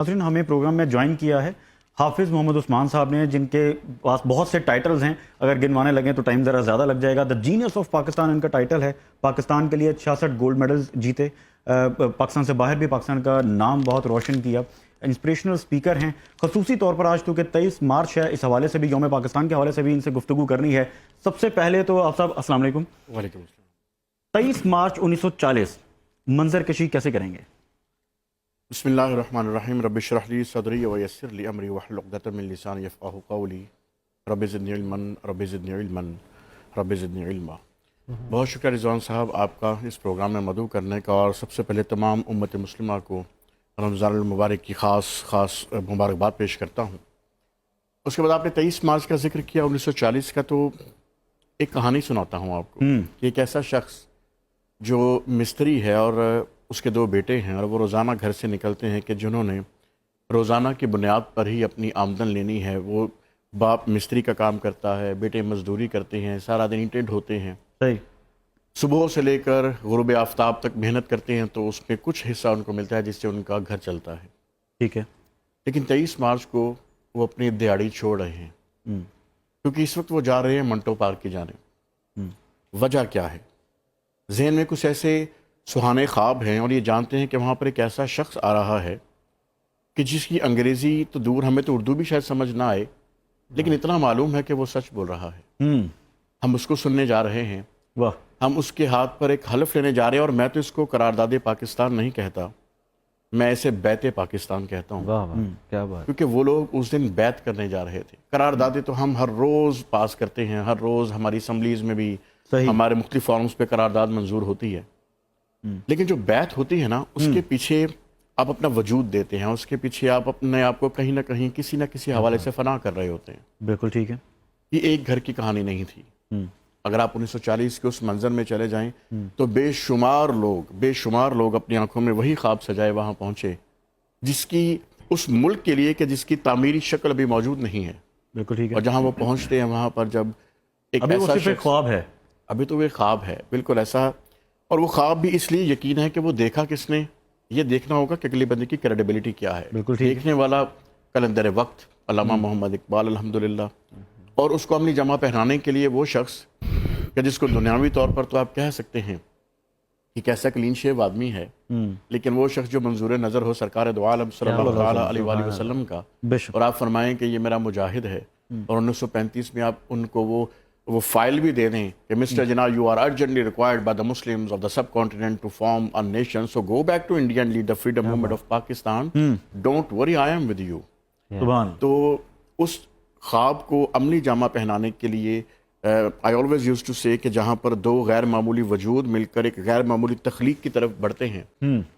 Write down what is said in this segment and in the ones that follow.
ناظرین ہمیں پروگرام میں جوائن کیا ہے حافظ محمد عثمان صاحب نے، جن کے پاس بہت سے ٹائٹلز ہیں، اگر گنوانے لگیں تو ٹائم ذرا زیادہ لگ جائے گا۔ دا جینیس آف پاکستان ان کا ٹائٹل ہے۔ پاکستان کے لیے 66 گولڈ میڈلز جیتے، پاکستان سے باہر بھی پاکستان کا نام بہت روشن کیا، انسپریشنل سپیکر ہیں۔ خصوصی طور پر آج چونکہ 23 مارچ ہے، اس حوالے سے بھی، یوم پاکستان کے حوالے سے بھی ان سے گفتگو کرنی ہے۔ سب سے پہلے تو آپ صاحب السلام علیکم۔ وعلیکم السلام۔ 23 مارچ 1940 منظر کشی کیسے کریں گے؟ بسم اللہ الرحمن الرحیم۔ رب اشرح لی صدری ویسر لی امری واحلل عقدۃ من لسانی یفقہوا قولی۔ رب زدنی علما رب زدنی علما رب زدنی علما۔ بہت شکریہ رضوان صاحب آپ کا اس پروگرام میں مدعو کرنے کا، اور سب سے پہلے تمام امت مسلمہ کو رمضان المبارک کی خاص مبارکباد پیش کرتا ہوں۔ اس کے بعد آپ نے 23 مارچ کا ذکر کیا، 1940 کا، تو ایک کہانی سناتا ہوں آپ کو کہ ایک ایسا شخص جو مستری ہے اور اس کے 2 بیٹے ہیں، اور وہ روزانہ گھر سے نکلتے ہیں کہ جنہوں نے روزانہ کی بنیاد پر ہی اپنی آمدن لینی ہے۔ وہ باپ مستری کا کام کرتا ہے، بیٹے مزدوری کرتے ہیں، سارا دن اینٹیں ڈھوتے ہیں، صحیح، صبح سے لے کر غروب آفتاب تک محنت کرتے ہیں، تو اس میں کچھ حصہ ان کو ملتا ہے جس سے ان کا گھر چلتا ہے۔ ٹھیک ہے۔ لیکن 23 مارچ کو وہ اپنی دیہڑی چھوڑ رہے ہیں، کیونکہ اس وقت وہ جا رہے ہیں منٹو پارک کی جانب۔ وجہ کیا ہے؟ ذہن میں کچھ ایسے سہانے خواب ہیں، اور یہ جانتے ہیں کہ وہاں پر ایک ایسا شخص آ رہا ہے کہ جس کی انگریزی تو دور، ہمیں تو اردو بھی شاید سمجھ نہ آئے، لیکن اتنا معلوم ہے کہ وہ سچ بول رہا ہے۔ ہم اس کو سننے جا رہے ہیں، واہ، ہم اس کے ہاتھ پر ایک حلف لینے جا رہے ہیں، اور میں تو اس کو قرارداد پاکستان نہیں کہتا، میں اسے بیت پاکستان کہتا ہوں۔ واہ واہ، کیا بات۔ کیونکہ وہ لوگ اس دن بیت کرنے جا رہے تھے۔ قراردادیں تو ہم ہر روز پاس کرتے ہیں، ہر روز ہماری اسمبلیز میں بھی، ہمارے مختلف فارمز پہ قرارداد منظور ہوتی ہے، لیکن جو بیت ہوتی ہے نا، اس کے پیچھے آپ اپنا وجود دیتے ہیں، اس کے پیچھے آپ اپنے آپ کو کہیں نہ کہیں کسی نہ کسی حوالے سے فنا کر رہے ہوتے ہیں۔ بالکل ٹھیک ہے۔ یہ ایک گھر کی کہانی نہیں تھی۔ اگر آپ 1940 کے اس منظر میں چلے جائیں تو بے شمار لوگ اپنی آنکھوں میں وہی خواب سجائے وہاں پہنچے، جس کی اس ملک کے لیے کہ جس کی تعمیری شکل ابھی موجود نہیں ہے۔ بالکل ٹھیک ہے۔ اور جہاں وہ پہنچتے ہیں وہاں پر جب ایک ابھی وہ ایسا صرف ایک شخص، خواب ہے۔ ابھی تو وہ ایک خواب ہے، بالکل ایسا، اور وہ خواب بھی اس لیے یقین ہے کہ وہ دیکھا کس نے، یہ دیکھنا ہوگا کہ اگلے بندے کی کریڈیبلٹی کیا ہے۔ بالکل ٹھیک۔ دیکھنے والا قلندر وقت علامہ محمد اقبال الحمدللہ، اور اس کو عملی جامہ پہنانے کے لیے وہ شخص کہ جس کو دنیاوی طور پر تو آپ کہہ سکتے ہیں کہ کیسا کلین شیو آدمی ہے، لیکن وہ شخص جو منظور نظر ہو سرکار دو عالم صلی اللہ تعالیٰ علیہ وآلہ وسلم کا، اور آپ فرمائیں کہ یہ میرا مجاہد ہے، اور 1935 میں آپ ان کو وہ فائل بھی دے دیں کہ mister Jinnah you are urgently required by the Muslims of the subcontinent to form a nation, so go back to India and lead the freedom movement of Pakistan, don't worry I M with you. سبحان۔ تو اس خواب کو عملی جامہ پہنانے کے لیے I always used to say کہ جہاں پر 2 غیر معمولی وجود مل کر ایک غیر معمولی تخلیق کی طرف بڑھتے ہیں،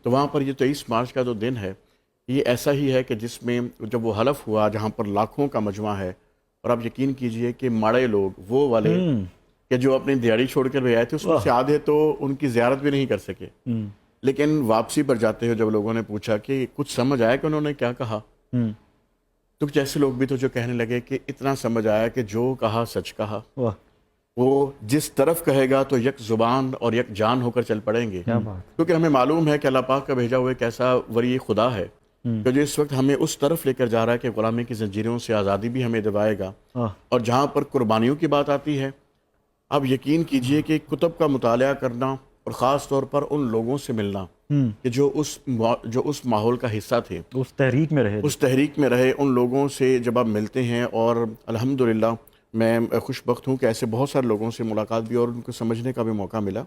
تو وہاں پر یہ 23 مارچ کا جو دن ہے، یہ ایسا ہی ہے کہ جس میں جب وہ حلف ہوا، جہاں پر لاکھوں کا مجمع ہے، اور آپ یقین کیجئے کہ ماڑے لوگ، وہ والے کہ جو اپنی دیہڑی چھوڑ کر بھی آئے تھے، اس میں سے آدھے تو ان کی زیارت بھی نہیں کر سکے، لیکن واپسی پر جاتے ہوئے جب لوگوں نے پوچھا کہ کچھ سمجھ آیا کہ انہوں نے کیا کہا، تو کچھ ایسے لوگ بھی تو جو کہنے لگے کہ اتنا سمجھ آیا کہ جو کہا سچ کہا، وہ جس طرف کہے گا تو یک زبان اور یک جان ہو کر چل پڑیں گے، کیونکہ ہمیں معلوم ہے کہ اللہ پاک کا بھیجا ہوا ایک ایسا ولی خدا ہے کہ جو اس وقت ہمیں اس طرف لے کر جا رہا ہے کہ غلامی کی زنجیروں سے آزادی بھی ہمیں دلوائے گا۔ اور جہاں پر قربانیوں کی بات آتی ہے، اب یقین کیجئے کہ کتب کا مطالعہ کرنا، اور خاص طور پر ان لوگوں سے ملنا کہ جو اس ماحول کا حصہ تھے، اس تحریک میں رہے، ان لوگوں سے جب آپ ملتے ہیں، اور الحمدللہ میں خوش بخت ہوں کہ ایسے بہت سارے لوگوں سے ملاقات بھی اور ان کو سمجھنے کا بھی موقع ملا،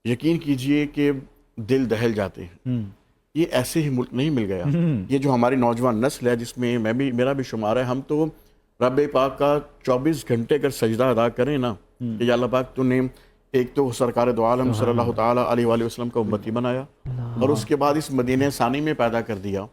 یقین کیجئے کہ دل دہل جاتے ہیں۔ یہ ایسے ہی ملک نہیں مل گیا، یہ جو ہماری نوجوان نسل ہے، جس میں میرا بھی شمار ہے، ہم تو رب پاک کا 24 گھنٹے اگر سجدہ ادا کریں نا کہ یا اللہ پاک تو نے ایک تو سرکار دو عالم صلی اللہ تعالیٰ علیہ وآلہ وسلم کا امتی بنایا، اور اس کے بعد اس مدینہ ثانی میں پیدا کر دیا،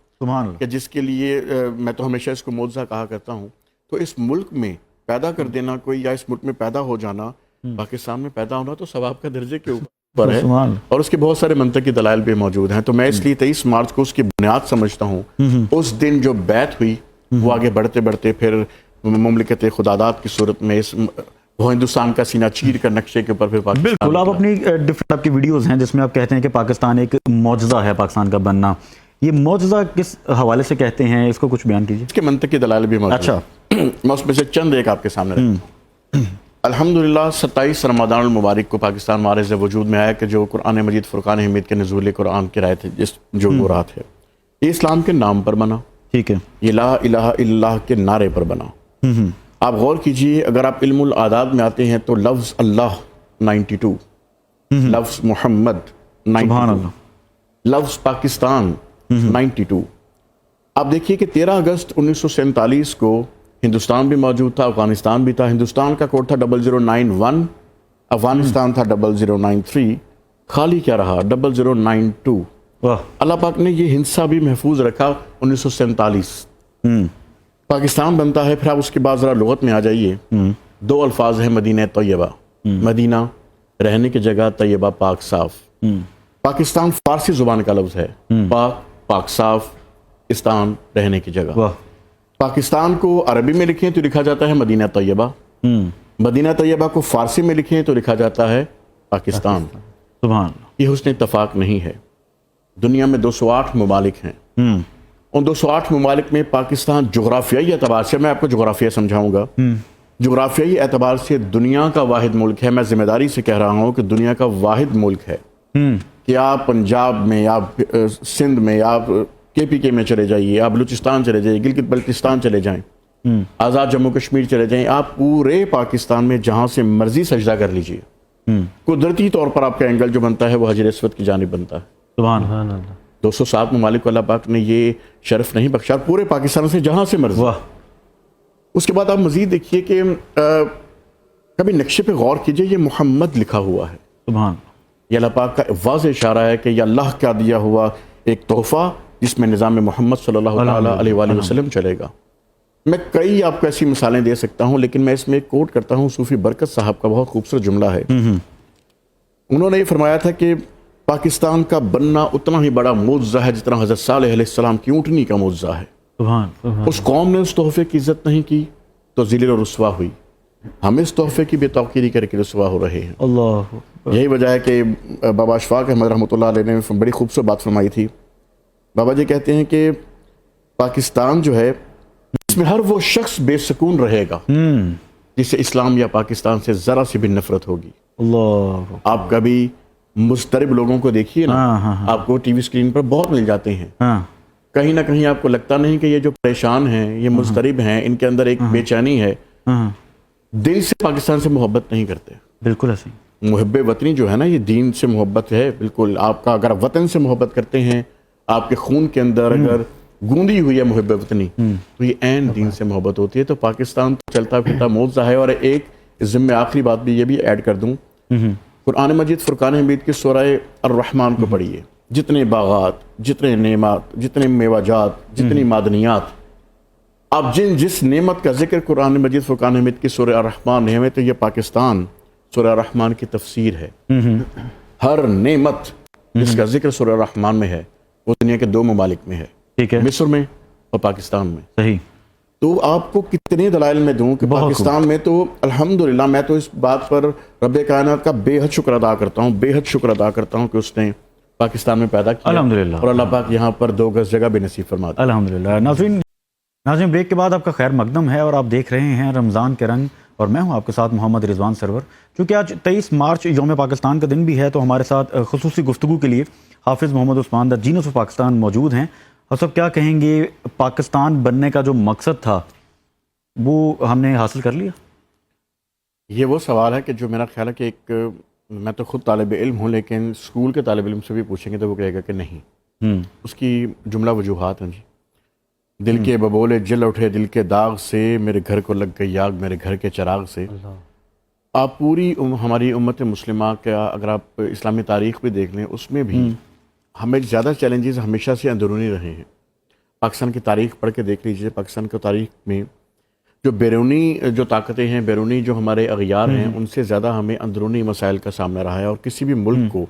کہ جس کے لیے میں تو ہمیشہ اس کو معجزہ کہا کرتا ہوں۔ تو اس ملک میں پیدا کر دینا کوئی، یا اس ملک میں پیدا ہو جانا، پاکستان میں پیدا ہونا تو ثواب کا درجے کے اوپر ہے، اور اس کے بہت سارے منطقی دلائل بھی موجود ہیں۔ تو میں اس لیے 23 مارچ کو اس کی بنیاد سمجھتا ہوں۔ اس دن جو بیعت ہوئی، وہ آگے بڑھتے بڑھتے پھر مملکت خداداد کی صورت میں وہ ہندوستان کا سینہ چیر کر نقشے کے اوپر پھر پاکستان۔ بالکل، آپ اپنی ڈفرنٹ آپ کی ویڈیوز ہیں جس میں آپ کہتے ہیں کہ پاکستان ایک معجزہ ہے، پاکستان کا بننا یہ معجزہ کس حوالے سے کہتے ہیں، اس کو کچھ بیان کیجیے۔ اس کے منطقی دلائل بھی موجود اچھا، ہیں، میں اس میں سے چند ایک آپ کے سامنے رکھتا ہوں۔ الحمدللہ 27 رمضان المبارک کو پاکستان معرض وجود میں آیا کہ جو قرآن مجید فرقان حمید کے نزول قرآن کی رات ہے، جو وہ رات ہے، یہ اسلام کے نام پر بنا، ٹھیک ہے، یہ لا الہ الا اللہ کے نعرے پر بنا۔ آپ غور کیجئے، اگر آپ علم الاعداد میں آتے ہیں تو لفظ اللہ 92، لفظ محمد 92، سبحان اللہ، لفظ پاکستان 92۔ آپ دیکھیے کہ 13 اگست 1947 کو ہندوستان بھی موجود تھا، افغانستان بھی تھا۔ ہندوستان کا کوڈ تھا 0091، افغانستان تھا 0093، خالی کیا رہا 0092۔ واہ، اللہ پاک نے یہ ہندسہ بھی محفوظ رکھا 1947۔ پاکستان بنتا ہے، پھر آپ اس کے بعد ذرا لغت میں آ جائیے، دو الفاظ ہیں مدینہ طیبہ، مدینہ رہنے کی جگہ، طیبہ پاک صاف۔ پاکستان فارسی زبان کا لفظ ہے، پاک صاف، استان رہنے کی جگہ۔ واہ، پاکستان کو عربی میں لکھیں تو لکھا جاتا ہے مدینہ طیبہ، مدینہ طیبہ کو فارسی میں لکھیں تو لکھا جاتا ہے پاکستان۔ سبحان اللہ، یہ حسن اتفاق نہیں ہے، دنیا میں 208 ممالک ہیں، ان 208 ممالک میں پاکستان جغرافیائی اعتبار سے، میں آپ کو جغرافیہ سمجھاؤں گا، جغرافیائی اعتبار سے دنیا کا واحد ملک ہے۔ میں ذمہ داری سے کہہ رہا ہوں کہ دنیا کا واحد ملک ہے کہ آپ پنجاب میں، آپ سندھ میں، آپ KPK میں چلے جائیے، آپ بلوچستان چلے جائیے، گلگت بلتستان چلے جائیں، آزاد جموں کشمیر چلے جائیں، آپ پورے پاکستان میں جہاں سے مرضی سجدہ کر لیجئے، قدرتی طور پر آپ کا اینگل جو بنتا ہے وہ حجر اسود کی جانب بنتا ہے۔ سبحان اللہ، 207 ممالک کو اللہ پاک نے یہ شرف نہیں بخشا، پورے پاکستان سے جہاں سے مرضی۔ واہ، اس کے بعد آپ مزید دیکھیے کہ کبھی نقشے پہ غور کیجئے، یہ محمد لکھا ہوا ہے، سبحان اللہ، یہ اللہ پاک کا واضح اشارہ ہے کہ یہ اللہ کا دیا ہوا ایک تحفہ جس میں نظام محمد صلی اللہ تعالیٰ علیہ وآلہ وسلم چلے گا۔ میں کئی آپ کو ایسی مثالیں دے سکتا ہوں، لیکن میں اس میں ایک کوٹ کرتا ہوں صوفی برکت صاحب کا، بہت خوبصورت جملہ ہے۔ انہوں نے یہ فرمایا تھا کہ پاکستان کا بننا اتنا ہی بڑا معجزہ ہے جتنا حضرت صالح علیہ السلام کی اونٹنی کا معجزہ ہے۔ سبحان، اس قوم نے اس تحفے کی عزت نہیں کی تو ذلیل و رسوا ہوئی، ہم اس تحفے کی بے توقیری کر کے رسوا ہو رہے ہیں۔ اللہ، یہی وجہ ہے کہ بابا اشفاق احمد رحمۃ اللہ علیہ نے بڑی خوبصورت بات فرمائی تھی۔ بابا جی کہتے ہیں کہ پاکستان جو ہے، اس میں ہر وہ شخص بے سکون رہے گا جسے اسلام یا پاکستان سے ذرا سی بھی نفرت ہوگی۔ اللہ، آپ کبھی مضطرب لوگوں کو دیکھیے نا، آپ کو ٹی وی اسکرین پر بہت مل جاتے ہیں، کہیں نہ کہیں آپ کو لگتا نہیں کہ یہ جو پریشان ہیں، یہ مضطرب ہیں، ان کے اندر ایک بے چینی ہے، دل سے پاکستان سے محبت نہیں کرتے۔ بالکل ایسے ہی، محب وطنی جو ہے نا، یہ دین سے محبت ہے بالکل۔ آپ کا اگر وطن سے محبت کرتے ہیں، آپ کے خون کے اندر اگر گوندی ہوئی ہے محب وطنی، تو یہ عین دین سے محبت ہوتی ہے۔ تو پاکستان چلتا پھرتا معجزہ ہے۔ اور ایک ذمہ آخری بات بھی یہ بھی ایڈ کر دوں، قرآن مجید فرقان حمید کی سورہ الرحمن کو پڑھیے، جتنے باغات، جتنے نعمات، جتنے میوہ جات، جتنی معدنیات، آپ جس نعمت کا ذکر قرآن مجید فرقان حمید کی سورہ الرحمن نے ہمیں، تو یہ پاکستان سورہ الرحمن کی تفسیر ہے۔ ہر نعمت جس کا ذکر سورہ الرحمن میں ہے وہ دنیا کے 2 ممالک میں ہے، ٹھیک ہے، مصر میں اور پاکستان میں۔ صحیح، تو آپ کو کتنے دلائل میں دوں کہ پاکستان میں تو الحمدللہ، میں تو اس بات پر رب کائنات کا بے حد شکر ادا کرتا ہوں، بے حد شکر ادا کرتا ہوں کہ اس نے پاکستان میں پیدا کیا، الحمدللہ، اور اللہ پاک یہاں پر 2 گز جگہ بھی نصیب فرما دے۔ الحمدللہ۔ ناظرین بریک کے بعد آپ کا خیر مقدم ہے اور آپ دیکھ رہے ہیں رمضان کے رنگ، اور میں ہوں آپ کے ساتھ محمد رضوان سرور۔ چونکہ آج 23 مارچ یوم پاکستان کا دن بھی ہے، تو ہمارے ساتھ خصوصی گفتگو کے لیے حافظ Muhammad Usman the genes of Pakistan موجود ہیں۔ اور سب کیا کہیں گے، پاکستان بننے کا جو مقصد تھا وہ ہم نے حاصل کر لیا؟ یہ وہ سوال ہے کہ جو میرا خیال ہے کہ ایک، میں تو خود طالب علم ہوں، لیکن اسکول کے طالب علم سے بھی پوچھیں گے تو وہ کہے گا کہ نہیں۔ اس کی جملہ وجوہات ہیں جی۔ دل کے ببولے جل اٹھے دل کے داغ سے، میرے گھر کو لگ گئی آگ میرے گھر کے چراغ سے۔ آپ پوری ہماری امت مسلمہ کا اگر آپ اسلامی تاریخ بھی دیکھ لیں، اس میں بھی ہمیں زیادہ چیلنجز ہمیشہ سے اندرونی رہے ہیں۔ پاکستان کی تاریخ پڑھ کے دیکھ لیجئے، پاکستان کی تاریخ میں جو بیرونی جو طاقتیں ہیں، بیرونی جو ہمارے اغیار ہیں، ان سے زیادہ ہمیں اندرونی مسائل کا سامنا رہا ہے۔ اور کسی بھی ملک کو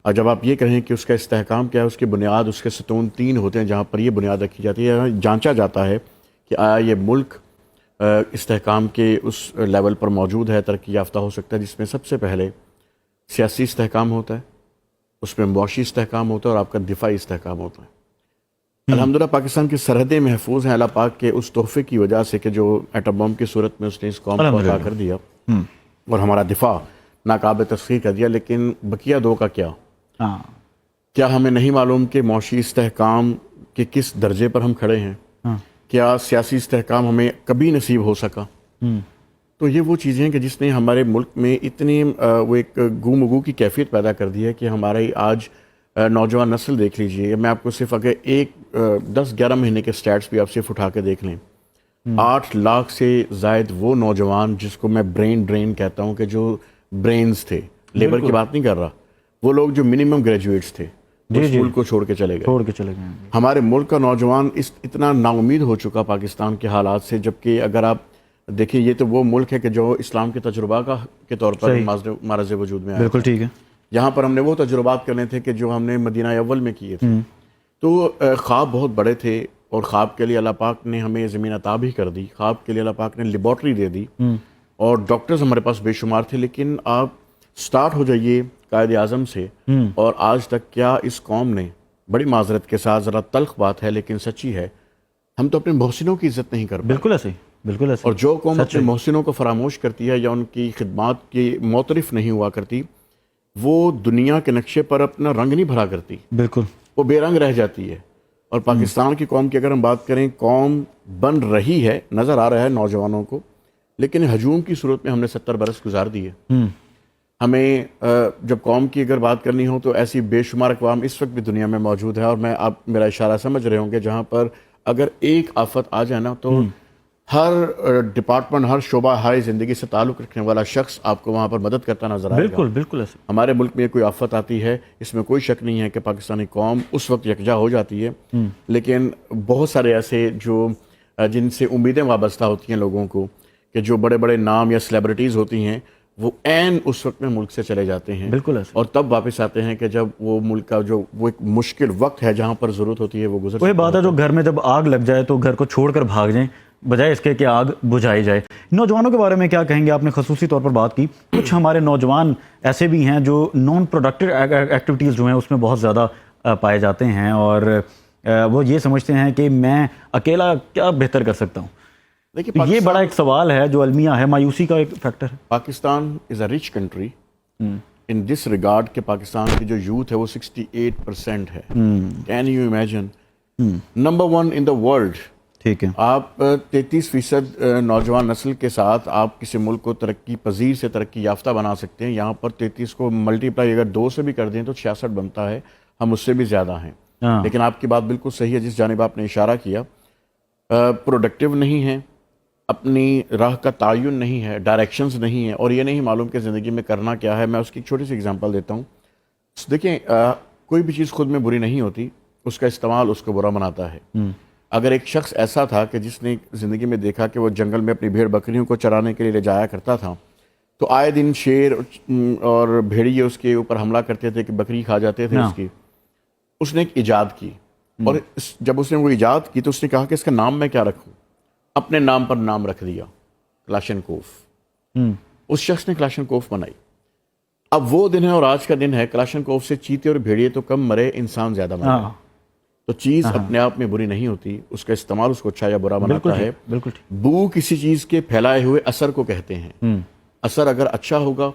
جب آپ یہ کہیں کہ اس کا استحکام کیا ہے، اس کی بنیاد، اس کے ستون 3 ہوتے ہیں جہاں پر یہ بنیاد رکھی جاتی ہے، جانچا جاتا ہے کہ آیا یہ ملک استحکام کے اس لیول پر موجود ہے، ترقی یافتہ ہو سکتا ہے، جس میں سب سے پہلے سیاسی استحکام ہوتا ہے، اس میں معاشی استحکام ہوتا ہے، اور آپ کا دفاعی استحکام ہوتا ہے۔ الحمدللہ پاکستان کی سرحدیں محفوظ ہیں اللہ پاک کے اس تحفے کی وجہ سے کہ جو ایٹم بم کی صورت میں اس نے اس قوم کو عطا کر دیا اور ہمارا دفاع ناقابل تسخیر کر دیا. لیکن بقیہ دو کا کیا؟ کیا ہمیں نہیں معلوم کہ معاشی استحکام کے کس درجے پر ہم کھڑے ہیں؟ کیا سیاسی استحکام ہمیں کبھی نصیب ہو سکا؟ تو یہ وہ چیزیں ہیں کہ جس نے ہمارے ملک میں اتنی وہ ایک گو مگو کی کیفیت پیدا کر دی ہے کہ ہماری آج نوجوان نسل دیکھ لیجئے. میں آپ کو صرف اگر 10-11 مہینے کے سٹیٹس بھی آپ صرف اٹھا کے دیکھ لیں, 8 لاکھ سے زائد وہ نوجوان جس کو میں برین ڈرین کہتا ہوں کہ جو برینز تھے, لیبر کی بات نہیں کر رہا, وہ لوگ جو منیمم گریجویٹس تھے اس ملک کو چھوڑ کے چلے گئے. ہمارے ملک کا نوجوان اتنا نا امید ہو چکا پاکستان کے حالات سے, جبکہ اگر آپ دیکھیں یہ تو وہ ملک ہے کہ جو اسلام کے تجربہ کے طور پر معرض وجود میں آیا. بالکل ٹھیک ہے. یہاں پر ہم نے وہ تجربات کرنے تھے کہ جو ہم نے مدینہ اول میں کیے تھے. تو خواب بہت بڑے تھے اور خواب کے لیے اللہ پاک نے ہمیں زمین عطا بھی کر دی, خواب کے لیے اللہ پاک نے لیبارٹری دے دی اور ڈاکٹرز ہمارے پاس بے شمار تھے. لیکن آپ سٹارٹ ہو جائیے قائد اعظم سے, اور آج تک کیا اس قوم نے, بڑی معذرت کے ساتھ ذرا تلخ بات ہے لیکن سچی ہے, ہم تو اپنے محسنوں کی عزت نہیں کر پائے. بالکل ایسے, بالکل ایسے. اور جو قوم اپنے محسنوں کو فراموش کرتی ہے یا ان کی خدمات کی معترف نہیں ہوا کرتی, وہ دنیا کے نقشے پر اپنا رنگ نہیں بھرا کرتی. بالکل, وہ بے رنگ رہ جاتی ہے. اور پاکستان کی قوم کی اگر ہم بات کریں, قوم بن رہی ہے, نظر آ رہا ہے نوجوانوں کو, لیکن ہجوم کی صورت میں ہم نے 70 برس گزار دیے. ہمیں جب قوم کی اگر بات کرنی ہو تو ایسی بے شمار اقوام اس وقت بھی دنیا میں موجود ہے, اور میں آپ میرا اشارہ سمجھ رہے ہوں گے, جہاں پر اگر ایک آفت آ جائے نا تو ہر ڈپارٹمنٹ, ہر شعبہ ہر زندگی سے تعلق رکھنے والا شخص آپ کو وہاں پر مدد کرتا نظر آئے گا. بالکل بالکل ایسے. ہمارے ملک میں کوئی آفت آتی ہے, اس میں کوئی شک نہیں ہے کہ پاکستانی قوم اس وقت یکجا ہو جاتی ہے. لیکن بہت سارے ایسے جو جن سے امیدیں وابستہ ہوتی ہیں لوگوں کو, کہ جو بڑے بڑے نام یا سیلیبریٹیز ہوتی ہیں, وہ عین اس وقت میں ملک سے چلے جاتے ہیں. بالکل ایسے. اور تب واپس آتے ہیں کہ جب وہ ملک کا جو وہ ایک مشکل وقت ہے جہاں پر ضرورت ہوتی ہے وہ گزر. وہی بات ہے جو گھر میں جب آگ لگ جائے تو گھر کو چھوڑ کر بھاگ جائیں بجائے اس کے کہ آگ بجھائی جائے. نوجوانوں کے بارے میں کیا کہیں گے؟ آپ نے خصوصی طور پر بات کی, کچھ ہمارے نوجوان ایسے بھی ہیں جو نان پروڈکٹیو ایکٹیویٹیز جو ہیں اس میں بہت زیادہ پائے جاتے ہیں, اور وہ یہ سمجھتے ہیں کہ میں اکیلا کیا بہتر کر سکتا ہوں. یہ بڑا ایک سوال ہے جو المیہ ہے, مایوسی کا ایک فیکٹر ہے. Pakistan is a rich country in this regard کہ پاکستان کی جو یوتھ ہے وہ 68% ہے. Can you imagine, number 1 in the world. ٹھیک ہے. آپ 33% نوجوان نسل کے ساتھ آپ کسی ملک کو ترقی پذیر سے ترقی یافتہ بنا سکتے ہیں. یہاں پر 33 کو ملٹی پلائی اگر 2 سے بھی کر دیں تو 66 بنتا ہے, ہم اس سے بھی زیادہ ہیں. لیکن آپ کی بات بالکل صحیح ہے جس جانب آپ نے اشارہ کیا, پروڈکٹیو نہیں ہے, اپنی راہ کا تعین نہیں ہے, ڈائریکشنز نہیں ہے, اور یہ نہیں معلوم کہ زندگی میں کرنا کیا ہے. میں اس کی ایک چھوٹی سی اگزامپل دیتا ہوں. دیکھیں, کوئی بھی چیز خود میں بری نہیں ہوتی, اس کا استعمال اس کو برا بناتا ہے. اگر ایک شخص ایسا تھا کہ جس نے زندگی میں دیکھا کہ وہ جنگل میں اپنی بھیڑ بکریوں کو چرانے کے لیے لے جایا کرتا تھا, تو آئے دن شیر اور بھیڑیے اس کے اوپر حملہ کرتے تھے کہ بکری کھا جاتے تھے اس کی. اس نے ایک ایجاد کی, اور جب اس نے وہ ایجاد کی تو اس نے کہا کہ اس کا نام میں کیا رکھوں. اپنے نام پر نام رکھ دیا کلاشنکوف. اس شخص نے کلاشنکوف بنائی. اب وہ دن ہے اور آج کا دن ہے, کلاشنکوف سے چیتے اور بھیڑیے تو کم مرے, انسان زیادہ مرے. تو چیز اپنے آپ میں بری نہیں ہوتی, اس کا استعمال اس کو اچھا یا برا بناتا ہے. بو کسی چیز کے پھیلائے ہوئے اثر کو کہتے ہیں. اثر اگر اچھا ہوگا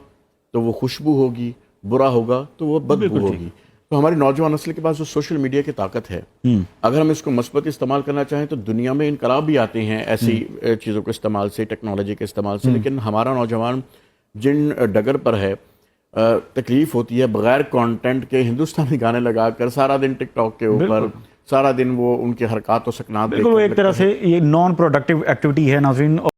تو وہ خوشبو ہوگی, برا ہوگا تو وہ بدبو ہوگی. تو ہماری نوجوان نسل کے پاس جو سوشل میڈیا کی طاقت ہے, اگر ہم اس کو مثبت استعمال کرنا چاہیں تو دنیا میں انقلاب بھی آتے ہیں ایسی چیزوں کے استعمال سے, ٹیکنالوجی کے استعمال سے. لیکن ہمارا نوجوان جن ڈگر پر ہے, تکلیف ہوتی ہے بغیر کانٹینٹ کے ہندوستانی گانے لگا کر سارا دن ٹک ٹاک کے اوپر سارا دن وہ ان کے حرکات و سکنات. بالکل, وہ ایک طرح سے یہ نان پروڈکٹیو ایکٹیویٹی ہے ناظرین.